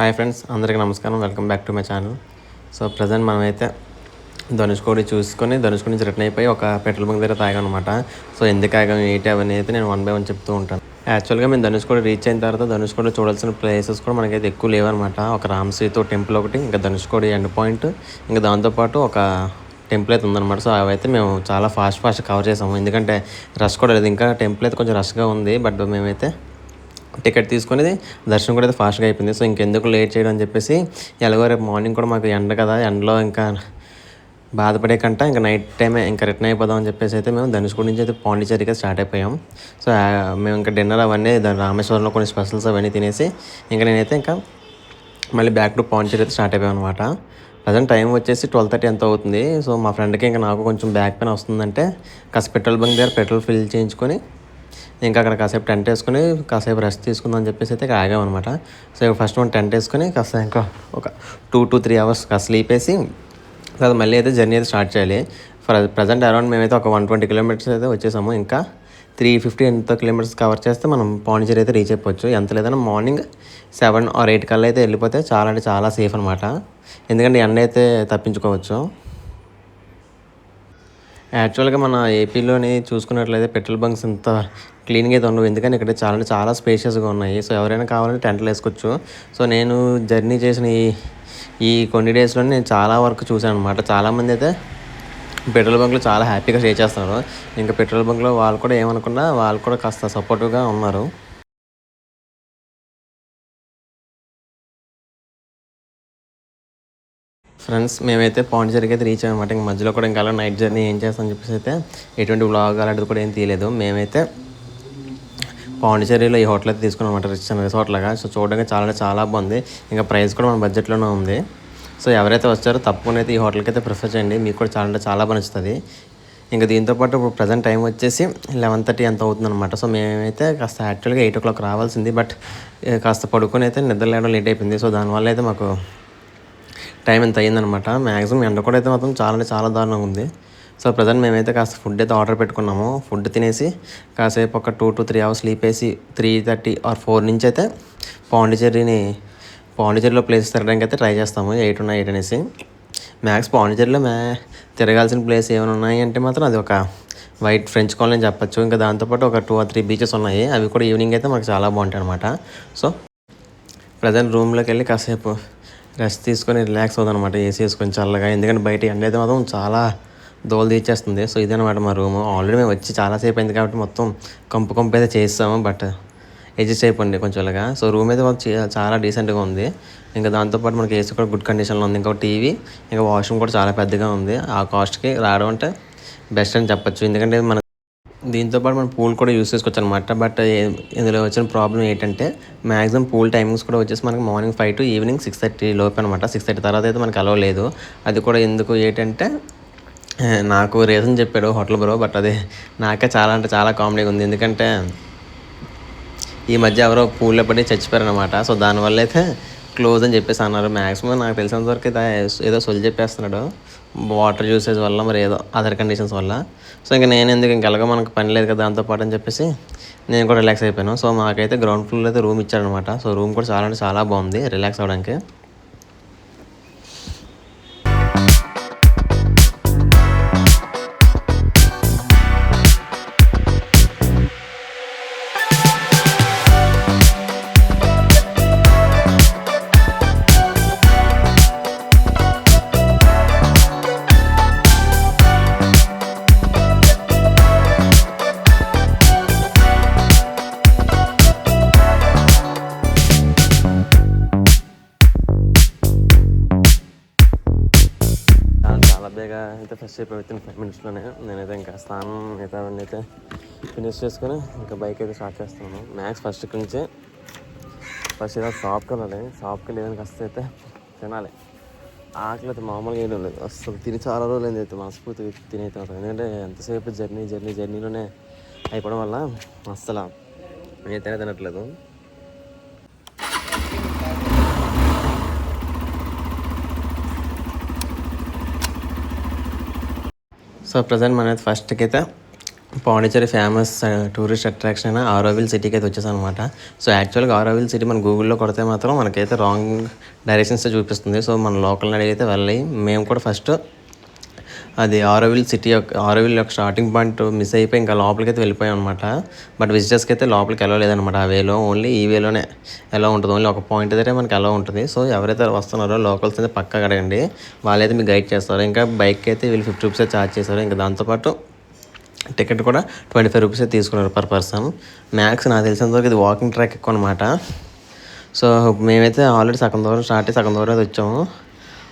Hi friends, అందరికీ నమస్కారం. Welcome back to my channel. So present మనమైతే ధనుష్కోడి చూసుకొని ధనుష్కోడి నుంచి రిటర్న్ అయిపోయి ఒక పెట్రోల్ బంక్ దగ్గర తాగాం అనమాట. సో ఎందుకు ఆగాం ఏంటి అవన్నీ అయితే నేను 1 బై 1 చెప్తూ ఉంటాను. యాక్చువల్గా మేము ధనుష్కోడి రీచ్ అయిన తర్వాత ధనుష్కోడి చూడాల్సిన ప్లేసెస్ కూడా మనకైతే ఎక్కువ లేవన్నమాట. ఒక రామసీతో టెంపుల్ ఒకటి, ఇంకా ధనుష్కోడి ఎండ్ పాయింట్, ఇంకా దాంతోపాటు ఒక టెంపుల్ అయితే ఉందన్నమాట. సో అవైతే మేము చాలా ఫాస్ట్ కవర్ చేసాము, ఎందుకంటే రష్ కూడా లేదు. ఇంకా టెంపుల్ అయితే కొంచెం రష్గా ఉంది, బట్ మేమైతే టికెట్ తీసుకునేది దర్శనం కూడా అయితే ఫాస్ట్గా అయిపోయింది. సో ఇంకెందుకు లేట్ చేయడం అని చెప్పేసి, ఎలాగో రేపు మార్నింగ్ కూడా మాకు ఎండ కదా, ఎండలో ఇంకా బాధపడే కంట ఇంకా నైట్ టైమే ఇంకా రిటర్న్ అయిపోదాం అని చెప్పేసి అయితే మేము ధనుష్కోడి నుంచి అయితే పాండిచేరికి స్టార్ట్ అయిపోయాం. సో మేము ఇంకా డిన్నర్ అవన్నీ రామేశ్వరంలో కొన్ని స్పెషల్స్ అవన్నీ తినేసి ఇంకా నేనైతే ఇంకా మళ్ళీ బ్యాక్ టు పాండిచేరి అయితే స్టార్ట్ అయిపోయాం అనమాట. ప్రజెంట్ టైం వచ్చేసి 12:30 ఎంత అవుతుంది. సో మా ఫ్రెండ్కి ఇంకా నాకు కొంచెం బ్యాక్ పెయిన్ వస్తుందంటే కాస్త పెట్రోల్ బంక్ దగ్గర పెట్రోల్ ఫిల్ చేయించుకొని ఇంకా అక్కడ కాసేపు టెంట్ వేసుకొని కాసేపు రెస్ట్ తీసుకుందాం అని చెప్పేసి అయితే ఆగామన్నమాట. సో ఫస్ట్ మనం టెంట్ వేసుకొని కాస్త ఇంకా ఒక 2 to 3 అవర్స్ కాస్త స్లీప్ వేసి తర్వాత మళ్ళీ అయితే జర్నీ అయితే స్టార్ట్ చేయాలి. ప్రజెంట్ అరౌండ్ మేమైతే ఒక 120 కిలోమీటర్స్ అయితే వచ్చేసాము. ఇంకా 350 ఎంత కిలోమీటర్స్ కవర్ చేస్తే మనం పాండిచేరి అయితే రీచ్ అయిపోవచ్చు. ఎంత లేదన్నా మార్నింగ్ 7 or 8 కల్లా అయితే వెళ్ళిపోతే చాలా అంటే చాలా సేఫ్ అనమాట, ఎందుకంటే ఎండ అయితే తప్పించుకోవచ్చు. యాక్చువల్గా మన ఏపీలోని చూసుకున్నట్లయితే పెట్రోల్ బంక్స్ ఇంత క్లీన్గా అయితే ఉండవు, ఎందుకంటే ఇక్కడ చాలా అంటే చాలా స్పేషియస్గా ఉన్నాయి. సో ఎవరైనా కావాలంటే టెంట్లు వేసుకోవచ్చు. సో నేను జర్నీ చేసిన ఈ కొన్ని డేస్లో నేను చాలా వరకు చూశాను అనమాట. చాలామంది అయితే పెట్రోల్ బంక్లో చాలా హ్యాపీగా స్టే చేస్తున్నారు. ఇంకా పెట్రోల్ బంక్లో వాళ్ళు కూడా ఏమనుకున్నా వాళ్ళు కూడా కాస్త సపోర్టివ్గా ఉన్నారు. ఫ్రెండ్స్ మేమైతే పాండిచేరికి అయితే రీచ్ అయ్యామన్నమాట. ఇంక మధ్యలో కూడా ఇంకా నైట్ జర్నీ ఏం చేస్తామని చెప్పేసి అయితే ఎటువంటి వ్లాగ్ అలాంటిది కూడా ఏం తీయలేదు. మేమైతే పాండిచేరిలో ఈ హోటల్ అయితే తీసుకున్నాం అనమాట, రిచ్ అండ్ రిసార్ట్ లాగా. సో చూడడానికి చాలా చాలా బాగుంది, ఇంకా ప్రైస్ కూడా మన బడ్జెట్లోనే ఉంది. సో ఎవరైతే వచ్చారో తప్పకుండా అయితే ఈ హోటల్కి అయితే ప్రిఫర్ చేయండి, మీకు కూడా చాలా అంటే చాలా బాగా నచ్చుతుంది. ఇంకా దీంతోపాటు ఇప్పుడు ప్రజెంట్ టైం వచ్చేసి 11:30 ఎంత అవుతుందన్నమాట. సో మేమైతే కాస్త యాక్చువల్గా 8 o'clock రావాల్సింది, బట్ కాస్త పడుకొని అయితే నిద్ర లేవడం లేట్ అయిపోయింది. సో దానివల్ల అయితే మాకు టైం ఎంత అయ్యిందనమాట. మ్యాక్సిమం ఎండ కూడా అయితే మాత్రం చాలా అంటే చాలా దారుణంగా ఉంది. సో ప్రజెంట్ మేమైతే కాస్త ఫుడ్ అయితే ఆర్డర్ పెట్టుకున్నాము. ఫుడ్ తినేసి కాసేపు ఒక 2 to 3 అవర్స్ స్లీప్ వేసి 3:30 or 4 నుంచి అయితే పాండిచేరిలో ప్లేసెస్ తిరగడానికి అయితే ట్రై చేస్తాము. 8 ఉన్నాయి 8 అనేసి. మ్యాక్స్ పాండిచేరిలో తిరగాల్సిన ప్లేస్ ఏమైనా ఉన్నాయి అంటే మాత్రం అది ఒక వైట్ ఫ్రెంచ్ కాలనీ అని చెప్పచ్చు. ఇంకా దాంతోపాటు ఒక 2 or 3 బీచెస్ ఉన్నాయి, అవి కూడా ఈవినింగ్ అయితే మాకు చాలా బాగుంటాయి అనమాట. సో ప్రజెంట్ రూమ్లోకి వెళ్ళి కాసేపు రెస్ట్ తీసుకొని రిలాక్స్ అవుతుంది అనమాట, ఏసీ వేసుకొని చల్లగా, ఎందుకంటే బయట ఎండ అయితే మాత్రం చాలా దోలు తీర్చేస్తుంది. సో ఇదనమాట మా రూము. ఆల్రెడీ మేము వచ్చి చాలాసేపు అయింది కాబట్టి మొత్తం కంపు అయితే చేస్తాము, బట్ అడ్జస్ట్ అయిపోయింది కొంచెం అలాగా. సో రూమ్ అయితే చాలా డీసెంట్గా ఉంది. ఇంకా దాంతోపాటు మనకి ఏసీ కూడా గుడ్ కండిషన్లో ఉంది. ఇంకో టీవీ, ఇంకా వాష్రూమ్ కూడా చాలా పెద్దగా ఉంది. ఆ కాస్ట్కి రావడం అంటే బెస్ట్ అని చెప్పచ్చు, ఎందుకంటే మన దీంతోపాటు మనం పూల్ కూడా యూస్ చేసుకోవచ్చు అనమాట. బట్ ఇందులో వచ్చిన ప్రాబ్లం ఏంటంటే మ్యాక్సిమం పూల్ టైమింగ్స్ కూడా వచ్చేసి మనకి మార్నింగ్ 5 to ఈవినింగ్ 6:30 లోపు అనమాట. 6:30 తర్వాత అయితే మనకి అలవ్ లేదు. అది కూడా ఎందుకు ఏంటంటే నాకు రీజన్ చెప్పాడు హోటల్ బ్రో, బట్ అది నాకే చాలా అంటే చాలా కామెడీగా ఉంది. ఎందుకంటే ఈ మధ్య ఎవరో పూల్లో పడి చచ్చిపోయారనమాట. సో దానివల్ల అయితే క్లోజ్ అని చెప్పేసి అన్నారు. మ్యాక్సిమం నాకు తెలిసినంత వరకు అయితే ఏదో సొల్లు చెప్పేస్తున్నాడు, వాటర్ యూసేజ్ వల్ల మరి ఏదో అదర్ కండిషన్స్ వల్ల. సో ఇంకా నేను ఎందుకు ఇంకెలాగో మనకు పని లేదు కదా దాంతోపాటు అని చెప్పేసి నేను కూడా రిలాక్స్ అయిపోయాను. సో మాకైతే గ్రౌండ్ ఫ్లోర్లో అయితే రూమ్ ఇచ్చారనమాట. సో రూమ్ కూడా చాలా అంటే చాలా బాగుంది రిలాక్స్ అవ్వడానికి. బేగా అయితే ఫ్రెష్ అయిపోయి విత్ ఇన్ 5 minutesలోనే నేనైతే ఇంకా స్నానం అయితే అవన్నీ అయితే ఫినిష్ చేసుకొని ఇంకా బైక్ అయితే స్టార్ట్ చేస్తున్నాను. మ్యాక్స్ ఫస్ట్ ఇక్కడి నుంచి ఫస్ట్ ఏదో షాప్కి వెళ్ళాలి. షాప్కి వెళ్ళేదానికి వస్తే అయితే తినాలి. ఆకలి అయితే మామూలుగా ఏం లేదు, అసలు తిని చాలా రోజులు అయింది అయితే మనస్ఫూర్తి తిని అయితే అవుతుంది. ఎందుకంటే ఎంతసేపు జర్నీలోనే అయిపోవడం వల్ల అస్సలు అయితే తినట్లేదు. సో ప్రజెంట్ మనైతే ఫస్ట్కి అయితే పాండిచ్చేరి ఫేమస్ టూరిస్ట్ అట్రాక్షన్ అయిన ఆరోవిల్ సిటీకి అయితే వచ్చేసాను అనమాట. సో యాక్చువల్గా ఆరోవిల్ సిటీ మన గూగుల్లో కొడితే మాత్రం మనకైతే రాంగ్ డైరెక్షన్స్ చూపిస్తుంది. సో మన లోకల్ని అడిగితే వెళ్ళి మేము కూడా ఫస్ట్ అది ఆరోవిల్ సిటీ ఆరోవిల్ యొక్క స్టార్టింగ్ పాయింట్ మిస్ అయిపోయి ఇంకా లోపలికి అయితే వెళ్ళిపోయాం అనమాట. బట్ విజిటర్స్కి అయితే లోపలికి వెళ్ళలేదన్నమాట. ఆ వేలో ఓన్లీ ఈ వేలోనే ఎలా ఉంటుంది, ఓన్లీ ఒక పాయింట్ దగ్గరే మనకి ఎలా ఉంటుంది. సో ఎవరైతే వస్తున్నారో లోకల్స్ అయితే పక్కా అడగండి, వాళ్ళైతే మీకు గైడ్ చేస్తారు. ఇంకా బైక్కి అయితే వీళ్ళు 50 రూపీస్ ఛార్జ్ చేశారు. ఇంకా దాంతోపాటు టికెట్ కూడా 25 రూపీస్ తీసుకున్నారు పర్ పర్సన్. మ్యాక్స్ నాకు తెలిసినంతవరకు ఇది వాకింగ్ ట్రాక్ ఎక్కువ అనమాట. సో మేమైతే ఆల్రెడీ సగం దూరం స్టార్ట్ అయ్యి సగం దూరం అయితే వచ్చాము.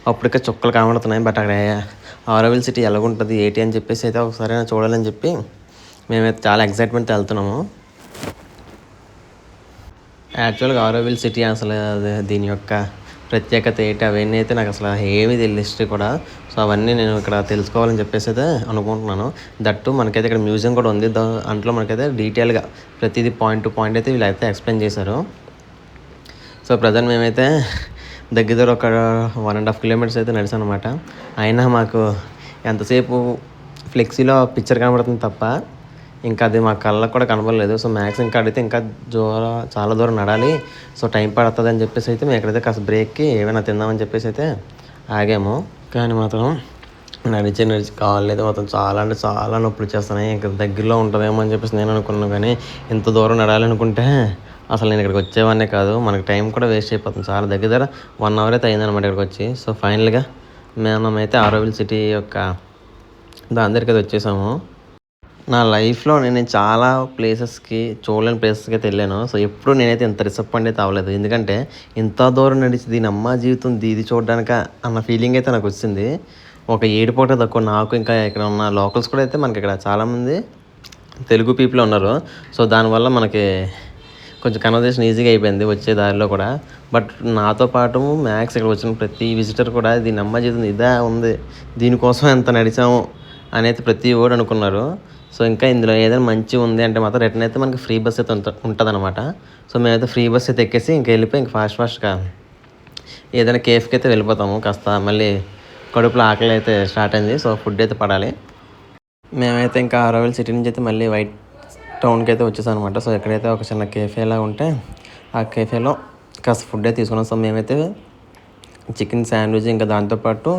అప్పటికే చుక్కలు కనబడుతున్నాయి. బట్ అక్కడ ఆరోవిల్ సిటీ ఎలాగుంటుంది ఏంటి అని చెప్పేసి అయితే ఒకసారి చూడాలని చెప్పి మేమైతే చాలా ఎక్సైట్మెంట్తో వెళ్తున్నాము. యాక్చువల్గా ఆరోవిల్ సిటీ అసలు దీని యొక్క ప్రత్యేకత ఏంటి అవన్నీ అయితే నాకు అసలు ఏమీ తెలియదు, హిస్టరీ కూడా. సో అవన్నీ నేను ఇక్కడ తెలుసుకోవాలని చెప్పేసి అయితే అనుకుంటున్నాను. దట్టు మనకైతే ఇక్కడ మ్యూజియం కూడా ఉంది. దాంట్లో మనకైతే డీటెయిల్గా ప్రతిదీ పాయింట్ టు పాయింట్ అయితే వీళ్ళైతే ఎక్స్ప్లెయిన్ చేశారు. సో ప్రజెంట్ మేమైతే దగ్గర ఒక 1.5 కిలోమీటర్స్ అయితే నడిచాను అనమాట. అయినా మాకు ఎంతసేపు ఫ్లెక్సీలో పిక్చర్ కనబడుతుంది తప్ప ఇంకా అది మా కళ్ళకు కూడా కనబడలేదు. సో మ్యాక్స్ ఇంకా అడిగితే ఇంకా చాలా దూరం నడాలి, సో టైం పడుతుంది అని చెప్పేసి అయితే మేము ఎక్కడైతే కాస్త బ్రేక్కి ఏమైనా తిందామని చెప్పేసి అయితే ఆగాము. కానీ మాత్రం నడిచి కాలేదు, మొత్తం చాలా అంటే చాలా నొప్పులు వచ్చేస్తున్నాయి. ఇంకా దగ్గరలో ఉంటుందేమో అని చెప్పేసి నేను అనుకున్నాను. కానీ ఇంత దూరం నడాలనుకుంటే అసలు నేను ఇక్కడికి వచ్చేవాడినే కాదు. మనకి టైం కూడా వేస్ట్ అయిపోతుంది. చాలా దగ్గర 1 అవర్ అయితే అయిందనమాట ఇక్కడికి వచ్చి. సో ఫైనల్గా మేమైతే ఆరోవిల్ సిటీ యొక్క దాని దగ్గరికి అయితే వచ్చేసాము. నా లైఫ్లో నేను చాలా ప్లేసెస్కి చూడలేని ప్లేసెస్కి అయితే వెళ్ళాను. సో ఎప్పుడు నేనైతే ఇంత డిసప్పాయింట్ అయితే అవ్వలేదు. ఎందుకంటే ఇంత దూరం నడిచి దీని అమ్మ జీవితం ఇది చూడడానిక అన్న ఫీలింగ్ అయితే నాకు వచ్చింది. ఒక ఏడుపోటే తక్కువ నాకు. ఇంకా ఇక్కడ ఉన్న లోకల్స్ కూడా అయితే మనకి ఇక్కడ చాలామంది తెలుగు పీపుల్ ఉన్నారు. సో దానివల్ల మనకి కొంచెం కన్వర్జేషన్ ఈజీగా అయిపోయింది వచ్చే దారిలో కూడా. బట్ నాతో పాటు మ్యాక్స్ ఇక్కడ వచ్చిన ప్రతి విజిటర్ కూడా దీని అమ్మ జీవితం ఇదే ఉంది, దీనికోసం ఎంత నడిచాము అనేది ప్రతి ఓడు అనుకున్నారు. సో ఇంకా ఇందులో ఏదైనా మంచి ఉంది అంటే మాత్రం రిటర్న్ అయితే మనకి ఫ్రీ బస్ అయితే ఉంటుంది అనమాట. సో మేమైతే ఫ్రీ బస్ అయితే ఎక్కేసి ఇంకా వెళ్ళిపోయి ఇంకా ఫాస్ట్గా ఏదైనా కేఫ్కి అయితే వెళ్ళిపోతాము. కాస్త మళ్ళీ కడుపులో ఆకలి అయితే స్టార్ట్ అయింది. సో ఫుడ్ అయితే పడాలి. మేమైతే ఇంకా ఆరోవిల్ సిటీ నుంచి అయితే మళ్ళీ వైట్ టౌన్కి అయితే వచ్చేసాం అనమాట. సో ఎక్కడైతే ఒక చిన్న కేఫేలా ఉంటే ఆ కేఫేలో కాస్త ఫుడ్ అయితే తీసుకున్నాం. సో మేమైతే చికెన్ శాండ్విచ్ ఇంకా దాంతోపాటు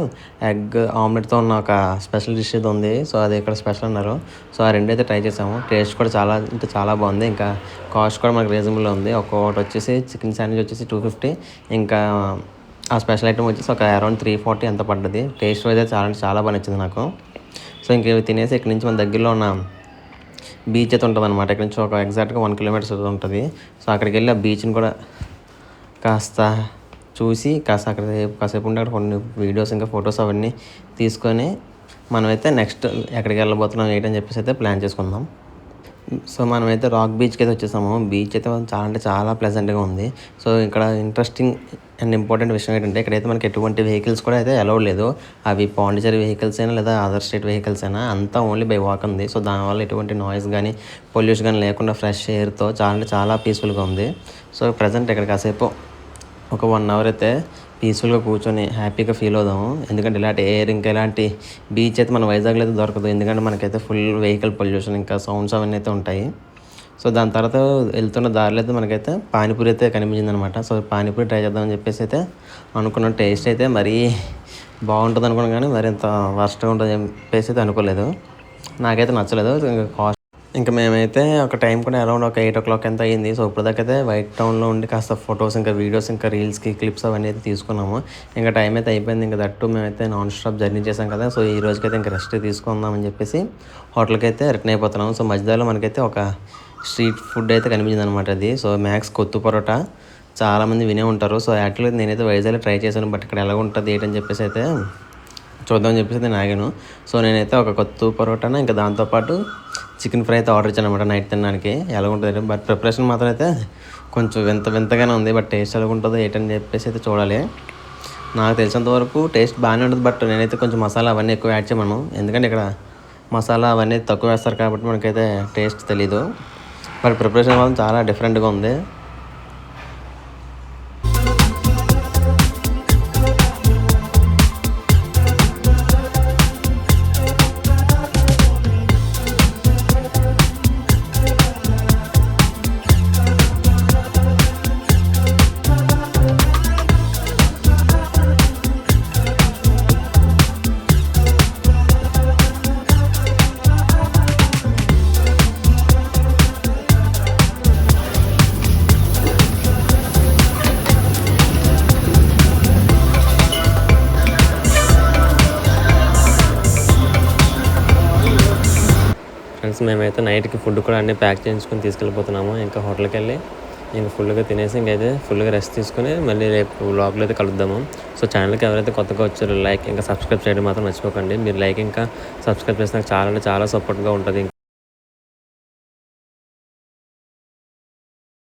ఎగ్ ఆమ్లెట్తో ఉన్న ఒక స్పెషల్ డిష్ అయితే ఉంది. సో అది ఇక్కడ స్పెషల్ అన్నారు. సో ఆ రెండు అయితే ట్రై చేసాము. టేస్ట్ కూడా చాలా అంటే చాలా బాగుంది. ఇంకా కాస్ట్ కూడా మనకు రీజనబుల్లో ఉంది. ఒక్కొక్కటి వచ్చేసి చికెన్ శాండ్విచ్ వచ్చేసి 250, ఇంకా ఆ స్పెషల్ ఐటమ్ వచ్చేసి ఒక అరౌండ్ 340 ఎంత పడ్డది. టేస్ట్ అయితే చాలా అంటే చాలా బాగా నచ్చింది నాకు. సో ఇంక తినేసి ఇక్కడ నుంచి మన దగ్గరలో ఉన్న బీచ్ అయితే ఉంటుంది అనమాట. ఇక్కడ నుంచి ఒక ఎగ్జాక్ట్గా 1 కిలోమీటర్స్ ఉంటుంది. సో అక్కడికి వెళ్ళి ఆ బీచ్ని కూడా కాస్త చూసి కాసేపు ఉండి అక్కడ కొన్ని వీడియోస్ ఇంకా ఫొటోస్ అవన్నీ తీసుకొని మనమైతే నెక్స్ట్ ఎక్కడికి వెళ్ళబోతున్నాం ఏంటని చెప్పేసి అయితే ప్లాన్ చేసుకుందాం. సో మనమైతే రాక్ బీచ్కి అయితే వచ్చేసాము. బీచ్ అయితే చాలా అంటే చాలా ప్లెజెంట్గా ఉంది. సో ఇక్కడ ఇంట్రెస్టింగ్ అండ్ ఇంపార్టెంట్ విషయం ఏంటంటే ఇక్కడైతే మనకి ఎటువంటి వెహికల్స్ కూడా అయితే అలౌడ్ లేదు. అవి పాండిచేరి వెహికల్స్ అయినా లేదా అదర్ స్టేట్ వెహికల్స్ అయినా అంతా ఓన్లీ బై వాక్ ఉంది. సో దానివల్ల ఎటువంటి నాయిస్ కానీ పొల్యూషన్ కానీ లేకుండా ఫ్రెష్ ఎయిర్తో చాలా అంటే చాలా పీస్ఫుల్గా ఉంది. సో ప్రజెంట్ ఇక్కడ కాసేపు ఒక 1 అవర్ అయితే పీస్ఫుల్గా కూర్చొని హ్యాపీగా ఫీల్ అవుదాము. ఎందుకంటే ఇలాంటి ఎయిర్ ఇంకా ఇలాంటి బీచ్ అయితే మన వైజాగ్లో అయితే దొరకదు. ఎందుకంటే మనకైతే ఫుల్ వెహికల్ పొల్యూషన్ ఇంకా సౌండ్స్ అవన్నీ అయితే ఉంటాయి. సో దాని తర్వాత వెళ్తున్న దారిలో అయితే మనకైతే పానీపూరి అయితే కనిపించింది అనమాట. సో పానీపూరి ట్రై చేద్దామని చెప్పేసి అయితే అనుకున్న టేస్ట్ అయితే మరీ బాగుంటుంది అనుకున్నాను, కానీ మరి ఇంత వర్స్ట్గా ఉంటుంది చెప్పేసి అయితే అనుకోలేదు. నాకైతే నచ్చలేదు. ఇంకా మేమైతే ఒక టైం కూడా అరౌండ్ ఒక 8 o'clock ఎంత అయ్యింది. సో ఇప్పటిదాకా అయితే వైట్ టౌన్లో ఉండి కాస్త ఫొటోస్ ఇంకా వీడియోస్ ఇంకా రీల్స్కి క్లిప్స్ అవన్నీ అయితే తీసుకున్నాము. ఇంకా టైం అయితే అయిపోయింది. ఇంకా దట్టు మేమైతే నాన్ స్టాప్ జర్నీ చేసాం కదా. సో ఈ రోజుకైతే ఇంకా రెస్ట్ తీసుకుందామని చెప్పేసి హోటల్కి అయితే రిటర్న్ అయిపోతున్నాము. సో మధ్యలో మనకైతే ఒక స్ట్రీట్ ఫుడ్ అయితే కనిపించింది అనమాట. అది సో మ్యాక్స్ కొత్తు పరోటా చాలామంది వినే ఉంటారు. సో యాక్చువల్గా నేనైతే వైజాగ్లో ట్రై చేశాను. బట్ ఇక్కడ ఎలా ఉంటుంది ఏంటని చెప్పేసి అయితే చూద్దామని చెప్పేసి నేను ఆగాను. సో నేనైతే ఒక కొత్త పరోటాను ఇంకా దాంతోపాటు చికెన్ ఫ్రై అయితే ఆర్డర్ ఇచ్చాను అనమాట నైట్ తినడానికి. ఎలా ఉంటుంది బట్ ప్రిపరేషన్ మాత్రం అయితే కొంచెం వింతగానే ఉంది. బట్ టేస్ట్ ఎలా ఉంటుందో ఏంటని చెప్పేసి అయితే చూడాలి. నాకు తెలిసినంత వరకు టేస్ట్ బాగానే ఉంటుంది. బట్ నేనైతే కొంచెం మసాలా అవన్నీ ఎక్కువ యాడ్ చేయమను. ఎందుకంటే ఇక్కడ మసాలా అవన్నీ తక్కువ వేస్తారు కాబట్టి మనకైతే టేస్ట్ తెలీదు. బట్ ప్రిపరేషన్ మాత్రం చాలా డిఫరెంట్గా ఉంది. ఫ్రెండ్స్ మేమైతే నైట్కి ఫుడ్ కూడా అన్నీ ప్యాక్ చేయించుకొని తీసుకెళ్ళిపోతున్నాము. ఇంకా హోటల్కి వెళ్ళి ఇంక ఫుల్గా తినేసి ఇంకైతే ఫుల్గా రెస్ట్ తీసుకొని మళ్ళీ రేపు వ్లాగ్లో అయితే కలుద్దాము. సో ఛానల్కి ఎవరైతే కొత్తగా వచ్చారో లైక్ ఇంకా సబ్స్క్రైబ్ చేయడం మాత్రం మర్చిపోకండి. మీరు లైక్ ఇంకా సబ్స్క్రైబ్ చేస్తే నాకు చాలా అంటే చాలా సపోర్ట్గా ఉంటుంది.